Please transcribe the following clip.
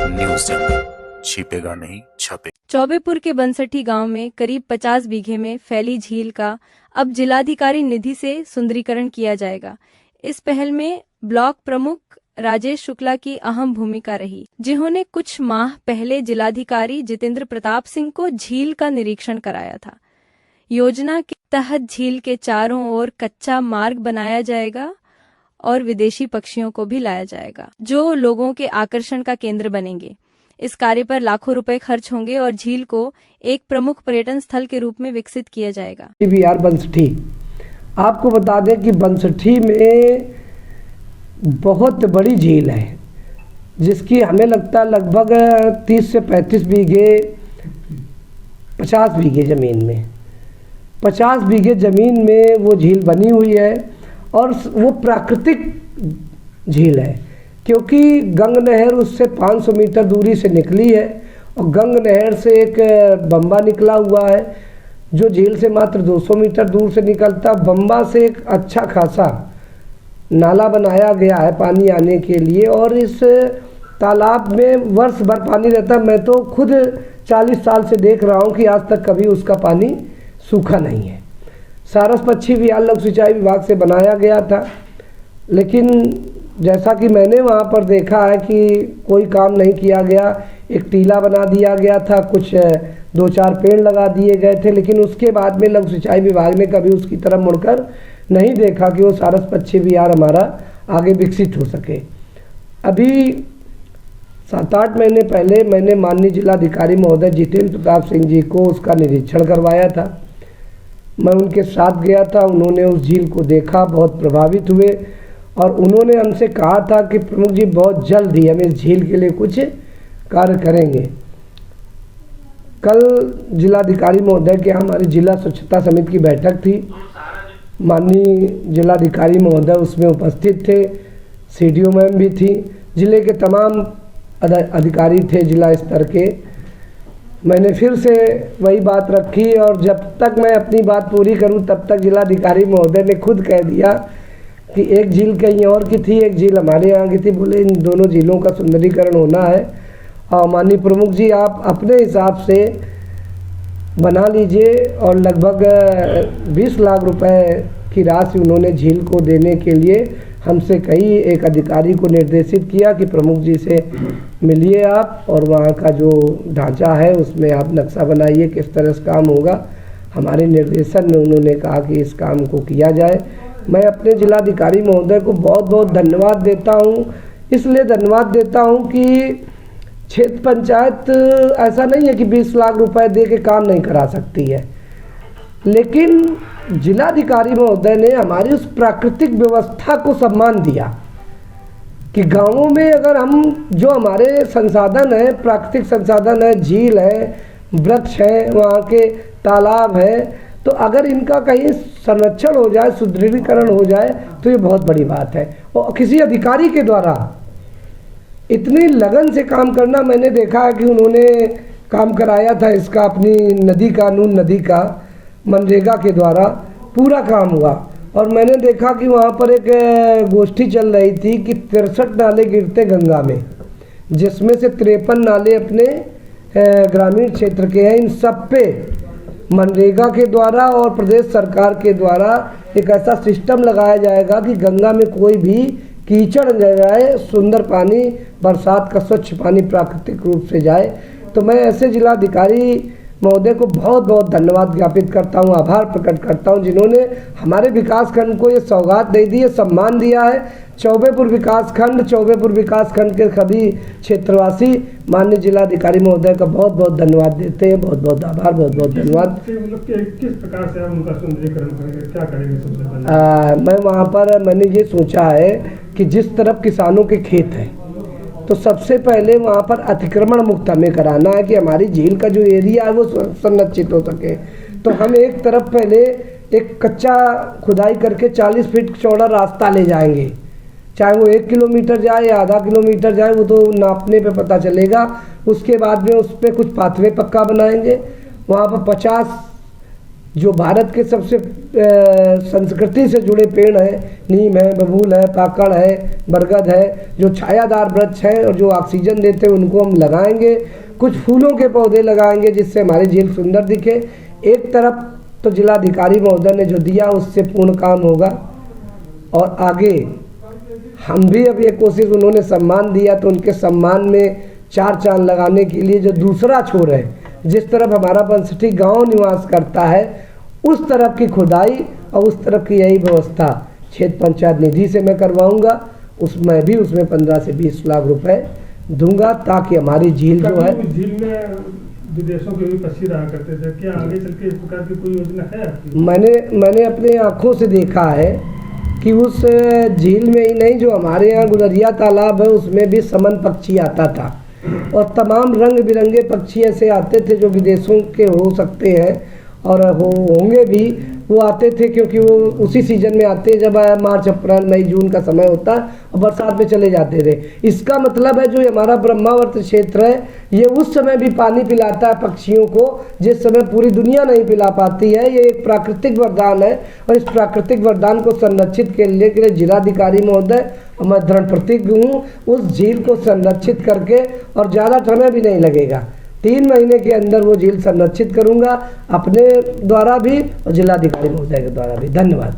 News जंगल, छिपेगा नहीं छपे। चौबेपुर के बंसठी गांव में करीब 50 बीघे में फैली झील का अब जिलाधिकारी निधि से सुंदरीकरण किया जाएगा। इस पहल में ब्लॉक प्रमुख राजेश शुक्ला की अहम भूमिका रही, जिन्होंने कुछ माह पहले जिलाधिकारी जितेंद्र प्रताप सिंह को झील का निरीक्षण कराया था। योजना के तहत झील के चारों ओर कच्चा मार्ग बनाया जाएगा और विदेशी पक्षियों को भी लाया जाएगा, जो लोगों के आकर्षण का केंद्र बनेंगे। इस कार्य पर लाखों रुपए खर्च होंगे और झील को एक प्रमुख पर्यटन स्थल के रूप में विकसित किया जाएगा। बिहार बंसठी, आपको बता दें कि बंसठी में बहुत बड़ी झील है, जिसकी हमें लगता है लगभग 30 से 35 बीघे 50 बीघे ज़मीन में 50 बीघे ज़मीन में वो झील बनी हुई है। और वो प्राकृतिक झील है, क्योंकि गंग नहर उससे 500 मीटर दूरी से निकली है और गंग नहर से एक बम्बा निकला हुआ है जो झील से मात्र 200 मीटर दूर से निकलता। बम्बा से एक अच्छा खासा नाला बनाया गया है पानी आने के लिए, और इस तालाब में वर्ष भर पानी रहता है। मैं तो खुद 40 साल से देख रहा हूँ कि आज तक कभी उसका पानी सूखा नहीं है। सारस पक्षी विहार लोक सिंचाई विभाग से बनाया गया था, लेकिन जैसा कि मैंने वहाँ पर देखा है कि कोई काम नहीं किया गया। एक टीला बना दिया गया था, कुछ 2-4 पेड़ लगा दिए गए थे, लेकिन उसके बाद में लोक सिंचाई विभाग ने कभी उसकी तरफ मुड़कर नहीं देखा कि वो सारस पक्षी विहार हमारा आगे विकसित हो सके। अभी 7-8 महीने पहले मैंने माननीय जिलाधिकारी महोदय जितेंद्र प्रताप सिंह जी को उसका निरीक्षण करवाया था। मैं उनके साथ गया था, उन्होंने उस झील को देखा, बहुत प्रभावित हुए और उन्होंने हमसे कहा था कि प्रमुख जी बहुत जल्द ही हम इस झील के लिए कुछ कार्य करेंगे। कल जिलाधिकारी महोदय के हमारी जिला स्वच्छता समिति की बैठक थी। माननीय जिलाधिकारी महोदय उसमें उपस्थित थे, सीडीओ मैम भी थी, जिले के तमाम अधिकारी थे जिला स्तर के। मैंने फिर से वही बात रखी और जब तक मैं अपनी बात पूरी करूं तब तक जिलाधिकारी महोदय ने खुद कह दिया कि एक झील कहीं और की थी, एक झील हमारे यहाँ की थी। बोले इन दोनों झीलों का सुंदरीकरण होना है और माननीय प्रमुख जी आप अपने हिसाब से बना लीजिए। और लगभग 20 लाख रुपए की राशि उन्होंने झील को देने के लिए हमसे कही। एक अधिकारी को निर्देशित किया कि प्रमुख जी से मिलिए आप और वहाँ का जो ढांचा है उसमें आप नक्शा बनाइए किस तरह से काम होगा। हमारे निर्देशन में उन्होंने कहा कि इस काम को किया जाए। मैं अपने जिलाधिकारी महोदय को बहुत बहुत धन्यवाद देता हूँ। इसलिए धन्यवाद देता हूँ कि क्षेत्र पंचायत ऐसा नहीं है कि 20 लाख रुपए दे के काम नहीं करा सकती है, लेकिन जिलाधिकारी महोदय ने हमारी उस प्राकृतिक व्यवस्था को सम्मान दिया कि गांवों में अगर हम जो हमारे संसाधन है, प्राकृतिक संसाधन है, झील है, वृक्ष है, वहाँ के तालाब है, तो अगर इनका कहीं संरक्षण हो जाए, सुदृढ़ीकरण हो जाए तो ये बहुत बड़ी बात है। और किसी अधिकारी के द्वारा इतनी लगन से काम करना मैंने देखा है कि उन्होंने काम कराया था इसका अपनी नदी का, नून नदी का मनरेगा के द्वारा पूरा काम हुआ। और मैंने देखा कि वहाँ पर एक गोष्ठी चल रही थी कि 63 नाले गिरते गंगा में, जिसमें से 53 नाले अपने ग्रामीण क्षेत्र के हैं। इन सब पे मनरेगा के द्वारा और प्रदेश सरकार के द्वारा एक ऐसा सिस्टम लगाया जाएगा कि गंगा में कोई भी कीचड़ न जाए, सुंदर पानी, बरसात का स्वच्छ पानी प्राकृतिक रूप से जाए। तो मैं ऐसे जिलाधिकारी महोदय को बहुत बहुत धन्यवाद ज्ञापित करता हूँ, आभार प्रकट करता हूँ, जिन्होंने हमारे विकास खंड को ये सौगात दे दी है, सम्मान दिया है। चौबेपुर विकास खंड के सभी क्षेत्रवासी माननीय जिलाधिकारी महोदय का बहुत बहुत धन्यवाद देते हैं। बहुत बहुत आभार, बहुत बहुत धन्यवाद। किस प्रकार से आप उनका सुंदरीकरण करेंगे, क्या करेंगे सबसे पहले? मैं वहाँ पर मैंने ये सोचा है कि जिस तरफ किसानों के खेत हैं तो सबसे पहले वहाँ पर अतिक्रमण मुक्त हमें कराना है कि हमारी झील का जो एरिया है वो संरक्षित हो सके। तो हम एक तरफ पहले एक कच्चा खुदाई करके 40 फीट चौड़ा रास्ता ले जाएंगे, चाहे वो 1 किलोमीटर जाए या आधा किलोमीटर जाए, वो तो नापने पे पता चलेगा। उसके बाद में उस पर कुछ पाथवे पक्का बनाएंगे। वहाँ पर 50 जो भारत के सबसे संस्कृति से जुड़े पेड़ हैं, नीम है, बबूल है, पाकड़ है, बरगद है, जो छायादार वृक्ष हैं और जो ऑक्सीजन देते हैं उनको हम लगाएंगे। कुछ फूलों के पौधे लगाएंगे जिससे हमारी झील सुंदर दिखे। एक तरफ तो जिलाधिकारी महोदय ने जो दिया उससे पूर्ण काम होगा, और आगे हम भी अब ये कोशिश, उन्होंने सम्मान दिया तो उनके सम्मान में चार चांद लगाने के लिए जो दूसरा छोर है, जिस तरफ हमारा 65 गांव निवास करता है उस तरफ की खुदाई और उस तरफ की यही व्यवस्था क्षेत्र पंचायत निधि से मैं करवाऊंगा। उसमें भी उसमें 15 से 20 लाख रुपए दूंगा ताकि हमारी झील जो है, झील में विदेशों के भी पक्षी रहा करते थे, क्या आगे चल के इस प्रकार की कोई योजना है आपकी? मैंने अपने आँखों से देखा है कि उस झील में ही नहीं, जो हमारे यहाँ गुलरिया तालाब है उसमें भी समन पक्षी आता था, और तमाम रंग बिरंगे पक्षी ऐसे आते थे जो विदेशों के हो सकते हैं और होंगे भी। वो आते थे क्योंकि वो उसी सीजन में आते जब मार्च अप्रैल मई जून का समय होता है, और बरसात में चले जाते थे। इसका मतलब है जो हमारा ब्रह्मावर्त क्षेत्र है ये उस समय भी पानी पिलाता है पक्षियों को जिस समय पूरी दुनिया नहीं पिला पाती है। ये एक प्राकृतिक वरदान है, और इस प्राकृतिक वरदान को संरक्षित के लिए जिलाधिकारी महोदय मैं दृढ़ प्रतिज्ञ हूँ उस झील को संरक्षित करके, और ज़्यादा समय भी नहीं लगेगा, 3 महीने के अंदर वो झील संरक्षित करूंगा अपने द्वारा भी और जिलाधिकारी महोदय के द्वारा भी। धन्यवाद।